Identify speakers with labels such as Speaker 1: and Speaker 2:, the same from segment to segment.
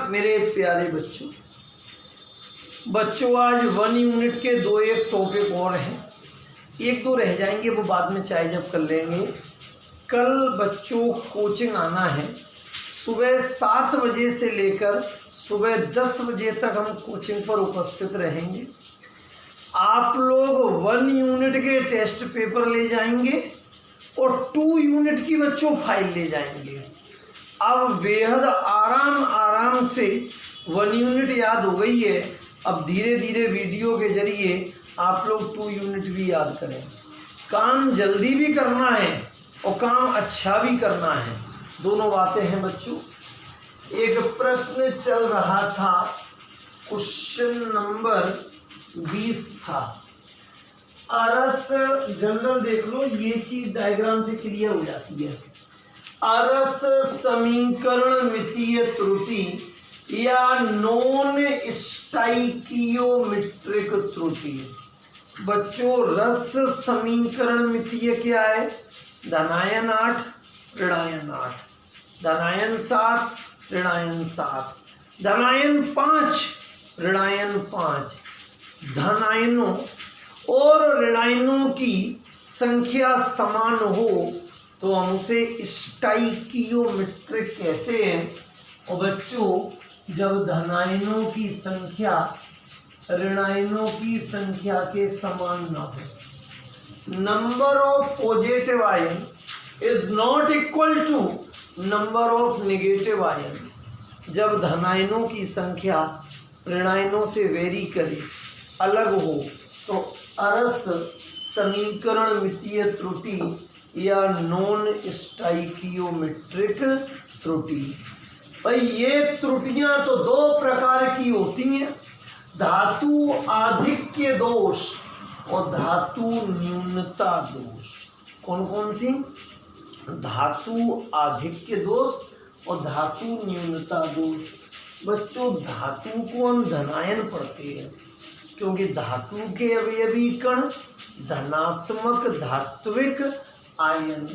Speaker 1: मेरे प्यारे बच्चों आज 1 यूनिट के 2-1 टॉपिक और हैं, 1-2 रह जाएंगे, वो बाद में चाहे जब कर लेंगे। कल बच्चों कोचिंग आना है, सुबह 7 बजे से लेकर सुबह 10 बजे तक हम कोचिंग पर उपस्थित रहेंगे। आप लोग 1 यूनिट के टेस्ट पेपर ले जाएंगे और 2 यूनिट की बच्चों फाइल ले जाएंगे। अब बेहद आराम से 1 यूनिट याद हो गई है। अब धीरे धीरे वीडियो के जरिए आप लोग 2 यूनिट भी याद करें। काम जल्दी भी करना है और काम अच्छा भी करना है, दोनों बातें हैं बच्चों। एक प्रश्न चल रहा था, क्वेश्चन नंबर 20 था। अरस जनरल देख लो, ये चीज डायग्राम से क्लियर हो जाती है। अरस समीकरण मितीय त्रुटि या नॉन स्टाइकियोमेट्रिक त्रुटि। बच्चों रस समीकरण मितीय क्या है? धनायन 8 ऋणायन 8, धनायन 7 ऋणायन 7, धनायन 5 ऋणायन 5। धनायनों और ऋणायनों की संख्या समान हो तो हम उसे स्टाइकियोमेट्रिक कहते हैं। और बच्चों जब धनायनों की संख्या ऋणायनों की संख्या के समान ना हो, number of positive ion is not equal to number of negative ion. जब धनायनों की संख्या ऋणायनों से वेरी करे, अलग हो, तो अरस समीकरण मितीय त्रुटि या नॉन स्टाइकियोमेट्रिक त्रुटि। भाई ये त्रुटियां तो 2 प्रकार की होती हैं, धातु आधिक्य दोष और धातु न्यूनता दोष। कौन कौन सी? धातु आधिक्य दोष और धातु न्यूनता दोष। बच्चों धातु को हम धनायन पढ़ते हैं क्योंकि धातु के अवयवी कण धनात्मक धात्विक आयन।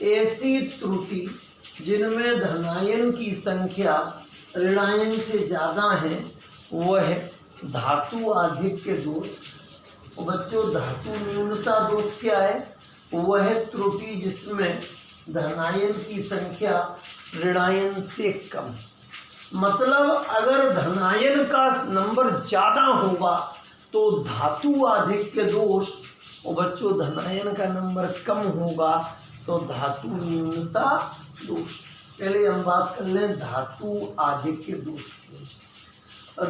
Speaker 1: ऐसी त्रुटि जिनमें धनायन की संख्या ऋणायन से ज़्यादा है वह धातु आधिक्य दोष। और बच्चों धातु न्यूनता दोष क्या है? वह त्रुटि जिसमें धनायन की संख्या ऋणायन से कम। मतलब अगर धनायन का नंबर ज़्यादा होगा तो धातु आधिक्य दोष, और बच्चों धनायन का नंबर कम होगा तो धातु न्यूनता दोष। पहले हम बात कर लें धातु आधिक्य दोष की।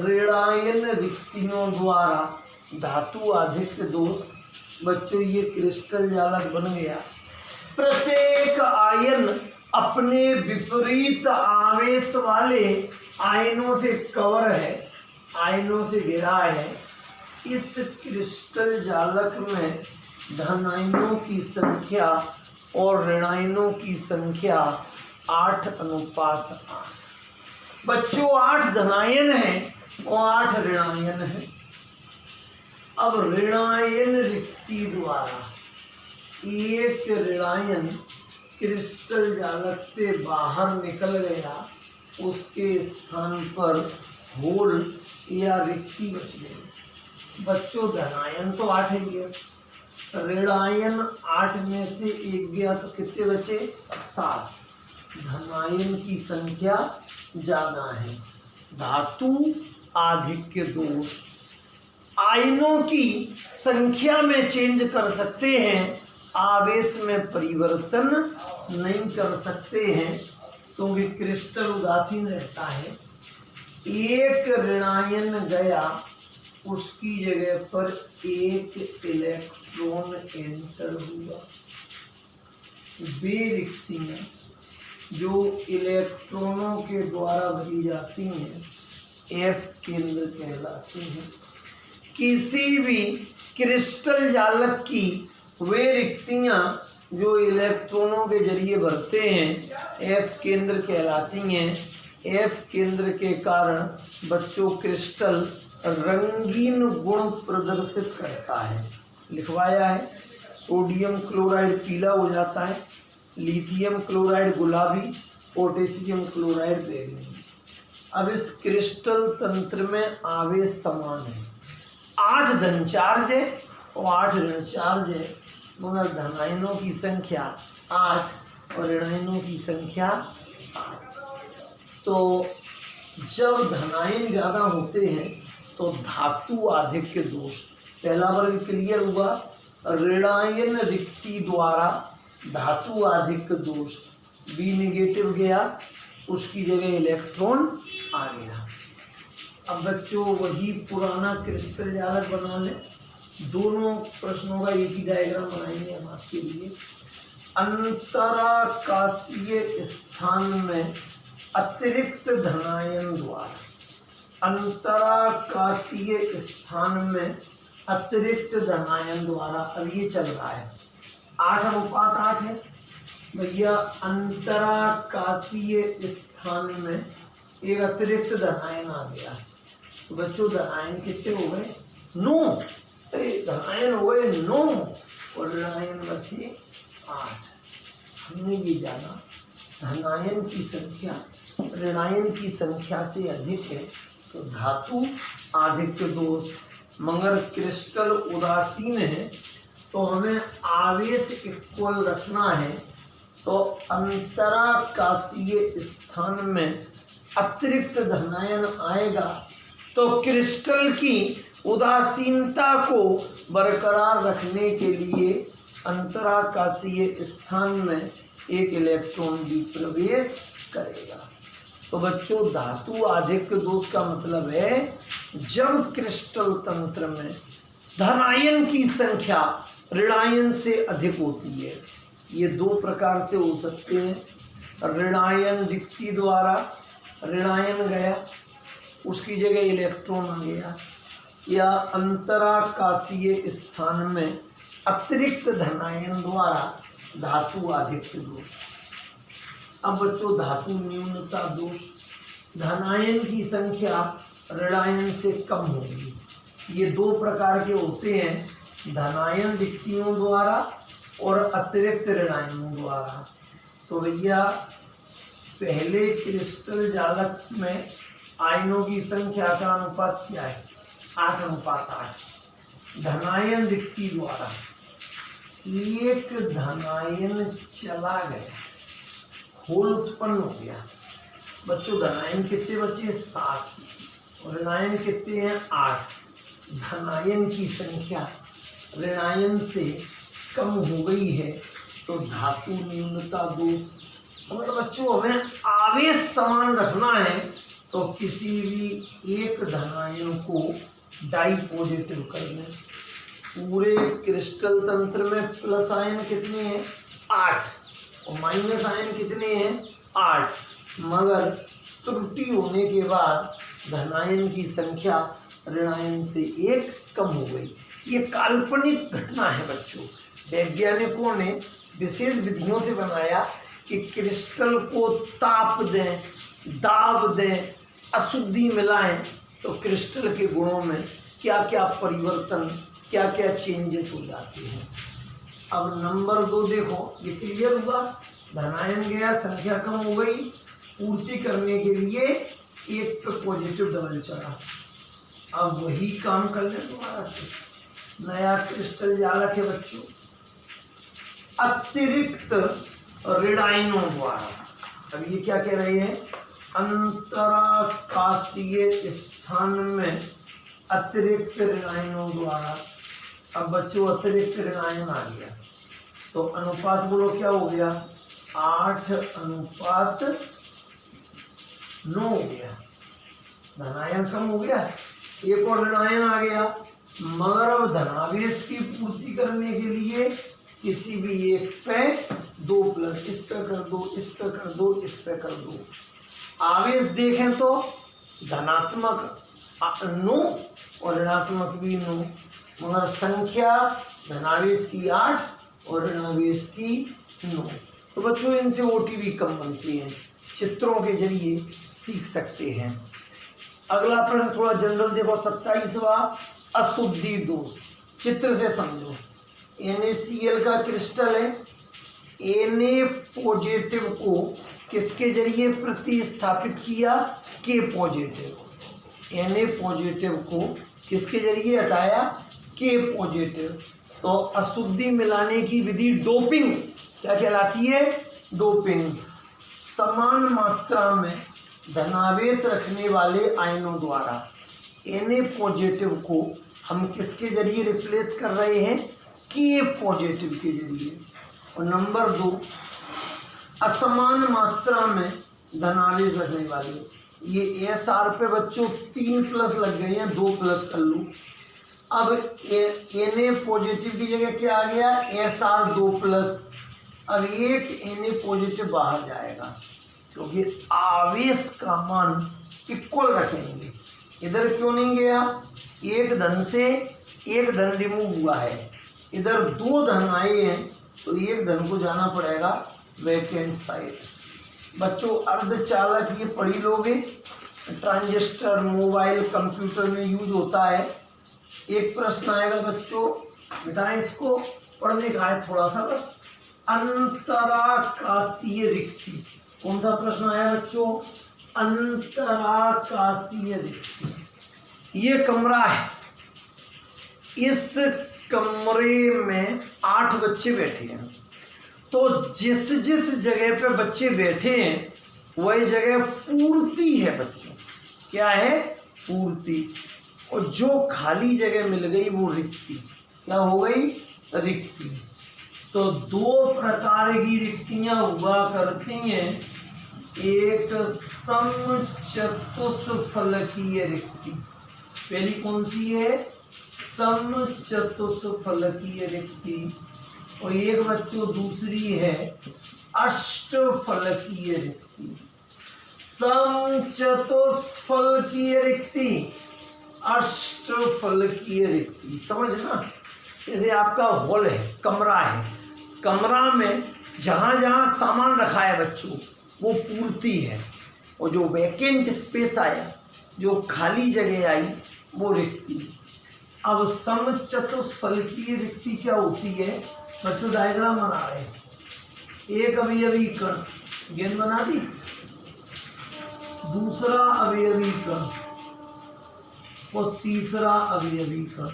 Speaker 1: ऋणायन रिक्तियों द्वारा धातु आधिक्य दोष। बच्चों ये क्रिस्टल जालक बन गया। प्रत्येक आयन अपने विपरीत आवेश वाले आयनों से कवर है, आयनों से घिरा है। इस क्रिस्टल जालक में धनायनों की संख्या और ऋणायनों की संख्या 8:8। बच्चों 8 धनायन है और 8 ऋणायन है। अब ऋणायन रिक्ति द्वारा एक ऋणायन क्रिस्टल जालक से बाहर निकल गया, उसके स्थान पर होल या रिक्ति बच गई। बच्चों धनायन तो 8 ही गया, ऋणायन 8 में से 1 गया तो कितने बचे? 7। धनायन की संख्या ज़्यादा है। धातु आधिक्य दोष। आयनों की संख्या में चेंज कर सकते हैं, आवेश में परिवर्तन नहीं कर सकते हैं क्योंकि क्रिस्टल उदासीन रहता है। एक ऋणायन गया, उसकी जगह पर 1 इलेक्ट्रॉन एंटर हुआ। वे रिक्तियां जो इलेक्ट्रॉनों के द्वारा भरी जाती हैं एफ केंद्र कहलाती हैं। किसी भी क्रिस्टल जालक की वे रिक्तियां जो इलेक्ट्रॉनों के जरिए भरते हैं एफ केंद्र कहलाती हैं। एफ केंद्र के कारण बच्चों क्रिस्टल रंगीन गुण प्रदर्शित करता है। लिखवाया है, सोडियम क्लोराइड पीला हो जाता है, लिथियम क्लोराइड गुलाबी, पोटेशियम क्लोराइड बैंगनी। अब इस क्रिस्टल तंत्र में आवेश समान है, 8 धन चार्ज है और 8 ऋण चार्ज है, मगर धनायनों की संख्या 8 और ऋणायनों की संख्या 7। तो जब धनायन ज़्यादा होते हैं तो धातु आधिक्य दोष, पहला वर्ग क्लियर हुआ। ऋणायन रिक्ति द्वारा धातु आधिक्य दोष, बी नेगेटिव गया, उसकी जगह इलेक्ट्रॉन आ गया। अब बच्चों वही पुराना क्रिस्टल जालक बना लें, दोनों प्रश्नों का एक ही डायग्राम बनाएंगे हम आपके लिए। अंतराकाशीय स्थान में अतिरिक्त धनायन द्वारा, अंतराकाशीय स्थान में अतिरिक्त धनायन द्वारा, अब ये चल रहा है 8:8 है भैया। अंतराकाशीय स्थान में एक अतिरिक्त धनायन आ गया, तो बच्चों धनायन कितने हो गए? 9। धनायन हो गए 9 और ऋणायन बचे 8। हमने ये जाना धनायन की संख्या ऋणायन की संख्या से अधिक है तो धातु आधिक्य दोष, मगर क्रिस्टल उदासीन है तो हमें आवेश इक्वल रखना है। तो अंतराकाशीय स्थान में अतिरिक्त धनायन आएगा तो क्रिस्टल की उदासीनता को बरकरार रखने के लिए अंतराकाशीय स्थान में एक इलेक्ट्रॉन भी प्रवेश करेगा। तो बच्चों धातु आधिक्य दोष का मतलब है जब क्रिस्टल तंत्र में धनायन की संख्या ऋणायन से अधिक होती है। ये 2 प्रकार से हो सकते हैं। ऋणायन रिक्ति द्वारा ऋणायन गया, उसकी जगह इलेक्ट्रॉन आ गया, या अंतराकाशीय स्थान में अतिरिक्त धनायन द्वारा धातु आधिक्य दोष। अब बच्चों धातु न्यूनता दोष, धनायन की संख्या ऋणायन से कम होगी। ये 2 प्रकार के होते हैं, धनायन रिक्तियों द्वारा और अतिरिक्त ऋणायनों द्वारा। तो भैया पहले क्रिस्टल जालक में आयनों की संख्या का अनुपात क्या है? 8:8। धनायन रिक्ति द्वारा एक धनायन चला गया, होल उत्पन्न हो गया। बच्चों धनायन कितने बचे? 7 और ऋणायन कितने हैं? 8। धनायन की संख्या ऋणायन से कम हो गई है तो धातु न्यूनता दोष। अगर बच्चों हमें आवेश समान रखना है तो किसी भी एक धनायन को डाई पॉजिटिव कर लें। पूरे क्रिस्टल तंत्र में प्लस आयन कितने हैं? 8 और माइनस आयन कितने हैं? 8। मगर त्रुटि होने के बाद धनायन की संख्या ऋणायन से 1 कम हो गई। ये काल्पनिक घटना है बच्चों, वैज्ञानिकों ने विशेष विधियों से बनाया कि क्रिस्टल को ताप दें, दाब दें, अशुद्धि मिलाएं तो क्रिस्टल के गुणों में क्या क्या परिवर्तन, क्या क्या चेंजेस हो जाते हैं। अब नंबर 2 देखो, ये क्लियर हुआ। धनायन गया, संख्या कम हो गई, पूर्ति करने के लिए एक पे पॉजिटिव डबल चढ़ा। अब वही काम कर ले दोबारा से। नया क्रिस्टल जालक है बच्चों, अतिरिक्त ऋणायनों द्वारा। अब ये क्या कह रहे हैं? अंतराकाशीय स्थान में अतिरिक्त ऋणायनों द्वारा। अब बच्चों अतिरिक्त ऋणायन आ गया तो अनुपात बोलो क्या हो गया? 8:9 हो गया। धनायन कम हो गया, एक और ऋणायन आ गया। मगर अब धनावेश की पूर्ति करने के लिए किसी भी एक पे 2 प्लस, इस पे कर दो, इस पे कर दो, इस पे कर दो। आवेश देखें तो धनात्मक 9 और ऋणात्मक भी 9, मगर संख्या धनावेश की 8 और ऋणावेश की 9। तो बच्चों इनसे ओटीवी कम बनती है, चित्रों के जरिए सीख सकते हैं। अगला प्रश्न थोड़ा जनरल देखो, 27वां अशुद्धि दोष। चित्र से समझो, NaCl का क्रिस्टल है, Na पॉजिटिव को किसके जरिए प्रतिस्थापित किया, के पॉजिटिव, Na पॉजिटिव को किसके जरिए हटाया, के पॉजिटिव। तो अशुद्धि मिलाने की विधि डोपिंग क्या कहलाती है, डोपिंग। समान मात्रा में धनावेश रखने वाले आयनों द्वारा Na पॉजिटिव को हम किसके जरिए रिप्लेस कर रहे हैं, के पॉजिटिव के जरिए। और नंबर 2, असमान मात्रा में धनावेश रखने वाले, ये SR पे बच्चों 3 प्लस लग गए हैं, 2 प्लस कर लूँ। अब Na पॉजिटिव की जगह क्या आ गया, SR 2 प्लस। अब एक Na पॉजिटिव बाहर जाएगा क्योंकि आवेश का मान इक्वल रखेंगे। इधर क्यों नहीं गया, एक धन से एक धन रिमूव हुआ है, इधर 2 धन आए हैं तो एक धन को जाना पड़ेगा वैकेंट साइड। बच्चों अर्धचालक ये पढ़ी लोगे, ट्रांजिस्टर मोबाइल कंप्यूटर में यूज होता है। एक प्रश्न आएगा बच्चों, बेटा इसको पढ़ने का है थोड़ा सा बस, अंतराकाशीय रिक्ति। कौन सा प्रश्न आया बच्चों, अंतराकाशीय रिक्ति। ये कमरा है, इस कमरे में 8 बच्चे बैठे हैं, तो जिस जिस जगह पे बच्चे बैठे हैं वही जगह पूर्ति है बच्चों, क्या है, पूर्ति। और जो खाली जगह मिल गई वो रिक्ति, क्या हो गई, रिक्ति। तो 2 प्रकार की रिक्तियां हुआ करती हैं, एक समचतुष्फलकीय रिक्ति। पहली कौन सी है, समचतुष्फलकीय रिक्ति। और एक बच्चों दूसरी है अष्टफलकीय रिक्ति। समचतुष्फलकीय रिक्ति, अष्टफलकीय रिक्ति। समझना, जैसे आपका हॉल है, कमरा है, कमरा में जहाँ जहाँ सामान रखा है बच्चों वो पूर्ति है, और जो वैकेंट स्पेस आया, जो खाली जगह आई वो रिक्ति। अब समचतुष्फलकीय रिक्ति क्या होती है बच्चों, डायग्राम बना रहे हैं। एक अवयवी कण, गेंद बना दी, दूसरा अवयवी कण और तीसरा अवयवी कण।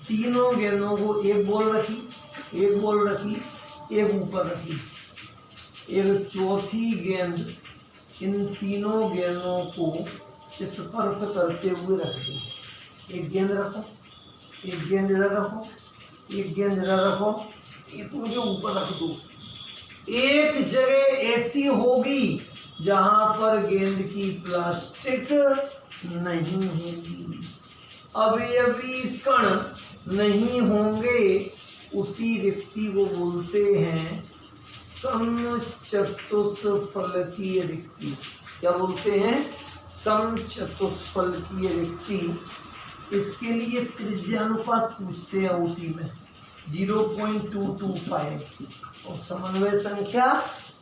Speaker 1: तीनों गेंदों को एक बॉल रखी, एक बॉल रखी, एक ऊपर रखी, एक चौथी गेंद इन तीनों गेंदों को स्पर्श करते हुए रख दी। एक गेंद रखो, एक गेंद इधर रखो, एक गेंद इधर रखो, एक उनके ऊपर रख दो। एक जगह ऐसी होगी जहां पर गेंद की प्लास्टिक नहीं होगी, अवयवी कण नहीं होंगे, उसी रिक्ति को बोलते हैं समचतुष्फलकीय रिक्ति। क्या बोलते हैं, समचतुष्फलकीय रिक्ति। इसके लिए त्रिज्यानुपात पूछते हैं ओटी में, 0.225 और समन्वय संख्या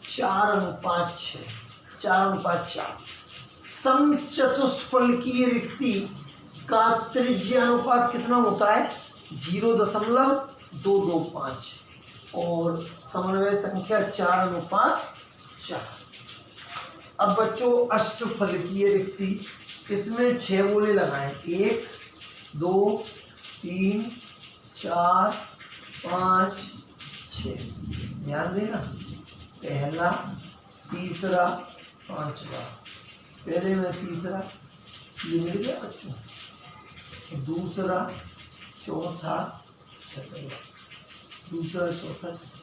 Speaker 1: 4:6, 4:4। समचतुष्फलकीय रिक्ति का त्रिज्यानुपात कितना होता है, 0.225 और समन्वय संख्या 4:4। अब बच्चों अष्टफलकीय रिक्ति, इसमें 6 गोले लगाएं, 1 2 3 4 5 6। ध्यान देना, पहला तीसरा पांचवा, पहले में तीसरा ये मिल गया बच्चों, दूसरा चौथा छठवा, दूसरा चौथा छठवा।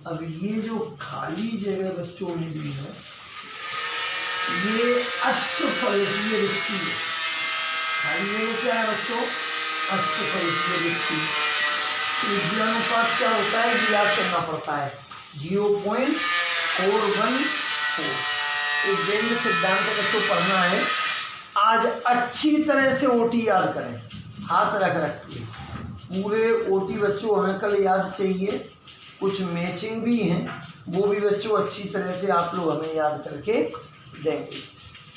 Speaker 1: अब ये जो खाली जगह बच्चों मिली है ये अष्टफलकीय रिक्ति है। खाली जगह क्या है बच्चों, अष्टफलकीय रिक्ति। त्रिज्यानुपात क्या होता है ये याद करना पड़ता है, 0.414। एक गेंद सिद्धांत बच्चों पढ़ना है, आज अच्छी तरह से ओटी याद करें, हाथ रख रख के। पूरे ओटी बच्चों हमें कल याद चाहिए, कुछ मैचिंग भी हैं, वो भी बच्चों अच्छी तरह से आप लोग हमें याद करके देंगे।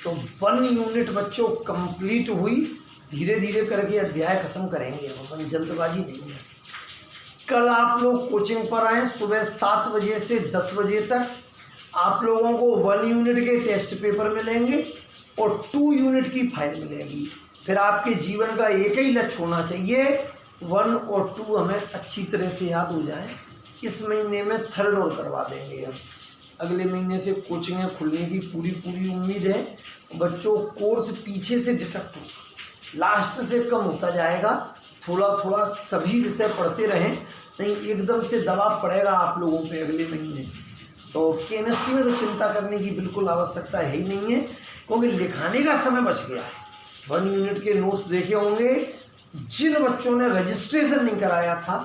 Speaker 1: तो 1 यूनिट बच्चों कंप्लीट हुई, धीरे धीरे करके अध्याय खत्म करेंगे, हम जल्दबाजी नहीं है। कल आप लोग कोचिंग पर आए सुबह 7 बजे से 10 बजे तक, आप लोगों को 1 यूनिट के टेस्ट पेपर मिलेंगे और 2 यूनिट की फाइल मिलेगी। फिर आपके जीवन का एक ही लक्ष्य होना चाहिए, 1 और 2 हमें अच्छी तरह से याद हो जाए। इस महीने में 3rd और करवा देंगे हम। अगले महीने से कोचिंगें खुलने की पूरी उम्मीद है। बच्चों कोर्स पीछे से डिटेक्ट होगा, लास्ट से कम होता जाएगा। थोड़ा सभी विषय पढ़ते रहें, नहीं एकदम से दबाव पड़ेगा आप लोगों पे अगले महीने। तो केमिस्ट्री में तो चिंता करने की बिल्कुल आवश्यकता है ही नहीं है, क्योंकि लिखाने का समय बच गया है। 1 यूनिट के नोट्स देखे होंगे। जिन बच्चों ने रजिस्ट्रेशन नहीं कराया था,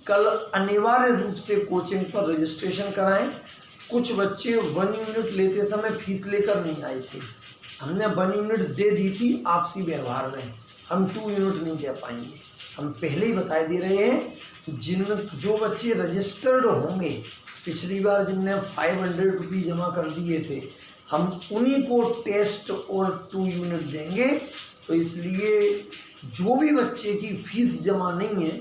Speaker 1: कल अनिवार्य रूप से कोचिंग पर रजिस्ट्रेशन कराएं। कुछ बच्चे 1 यूनिट लेते समय फीस लेकर नहीं आए थे, हमने 1 यूनिट दे दी थी आपसी व्यवहार में, हम 2 यूनिट नहीं दे पाएंगे। हम पहले ही बता दे रहे हैं, जो बच्चे रजिस्टर्ड होंगे, पिछली बार जिनने 500 रुपये जमा कर दिए थे, हम उन्हीं को टेस्ट और 2 यूनिट देंगे। तो इसलिए जो भी बच्चे की फीस जमा नहीं है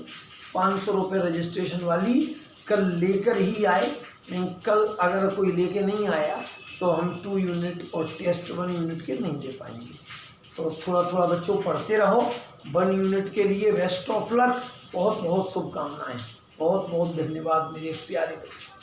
Speaker 1: 500 रुपये रजिस्ट्रेशन वाली, कल लेकर ही आए। नहीं कल अगर कोई लेके नहीं आया तो हम 2 यूनिट और टेस्ट 1 यूनिट के नहीं दे पाएंगे। तो थोड़ा बच्चों पढ़ते रहो। 1 यूनिट के लिए बेस्ट ऑफ लक, बहुत शुभकामनाएं। बहुत धन्यवाद मेरे प्यारे बच्चों।